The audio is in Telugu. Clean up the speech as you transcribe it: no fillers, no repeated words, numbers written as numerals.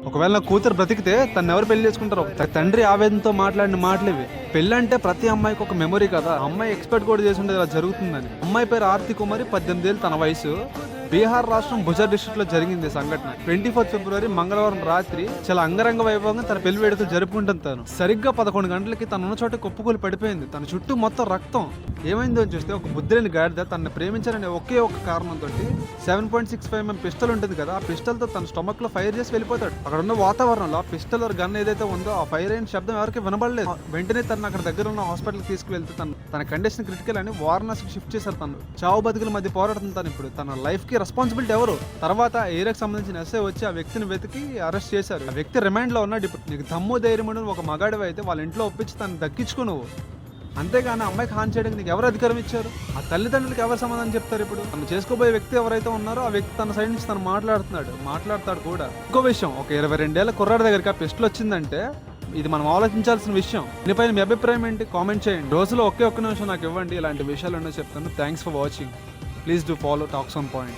ఒకవేళ నా కూతురు బ్రతికితే తను ఎవరు పెళ్లి చేసుకుంటారు? తండ్రి ఆవేదనతో మాట్లాడిన మాటలేవి. పెళ్లి అంటే ప్రతి అమ్మాయికి ఒక మెమరీ కదా. అమ్మాయి ఎక్స్పెక్ట్ కూడా చేసి ఉండేది ఇలా జరుగుతుందని. అమ్మాయి పేరు ఆర్తి కుమారి, 18 ఏళ్ళు తన వయసు. బీహార్ రాష్ట్రం భుజర్ డిస్ట్రిక్ట్ లో జరిగింది సంఘటన. 24 ఫిబ్రవరి మంగళవారం రాత్రి చాలా అంగరంగ వైభవంగా తన పెళ్లి వేడుకలు జరుపుకుంటుంది. తను సరిగ్గా 11 గంటలకి తను ఉన్న చోట కుప్పకూలి పడిపోయింది. తన చుట్టూ మొత్తం రక్తం. ఏమైందో అని చూస్తే ఒక బుద్ధిలేని గాడిద తనని ప్రేమించాలనే ఒకే ఒక కారణంతో 7.65 mm పిస్టల్ ఉంటుంది కదా, ఆ పిస్టల్ తో తన స్టొమక్ లో ఫైర్ చేసి వెళ్ళిపోతాడు. అక్కడ ఉన్న వాతావరణంలో ఆ పిస్టల్ గన్ ఏదైతే ఉందో ఆ ఫైర్ అయిన శబ్దం ఎవరికి వినబడలేదు. వెంటనే తను అక్కడ దగ్గర ఉన్న హాస్పిటల్ తీసుకువెళ్తే తన కండిషన్ క్రిటికల్ అని వారణాసికి షిఫ్ట్ చేశారు. తను చావు బతుకుల మధ్య పోరాడుతుంది. తను ఇప్పుడు తన లైఫ్ కి రెస్పాన్సిబిలిటీ ఎవరు? తర్వాత ఏరియాకి సంబంధించిన ఎస్ఐ వచ్చి ఆ వ్యక్తిని వెతికి అరెస్ట్ చేశారు. ఆ వ్యక్తి రిమాండ్ లో ఉన్నాడు. ఇప్పుడు నీకు దమ్ము ధైర్యం ఒక మగాడివి అయితే వాళ్ళ ఇంట్లో ఒప్పించి తను దక్కించుకో నువ్వు. అంతేగాని అమ్మాయికి హాని చేయడానికి నీకు ఎవరు అధికారం ఇచ్చారు? ఆ తల్లిదండ్రులకు ఎవరు సమాధానం చెప్తారు? ఇప్పుడు తను చేసుకోబోయే వ్యక్తి ఎవరైతే ఉన్నారో ఆ వ్యక్తి తన సైడ్ నుంచి తను మాట్లాడతాడు కూడా. ఇంకో విషయం, ఒక 22 ఏళ్ల కుర్రాడి దగ్గరికి ఆ పిస్టల్ వచ్చిందంటే ఇది మనం ఆలోచించాల్సిన విషయం. దీనిపైన మీ అభిప్రాయం ఏంటి? కామెంట్ చేయండి. రోజులో ఒక్క నిమిషం నాకు ఇవ్వండి, ఇలాంటి విషయాలు చెప్తాను. Thanks for watching. Please do follow talks on point.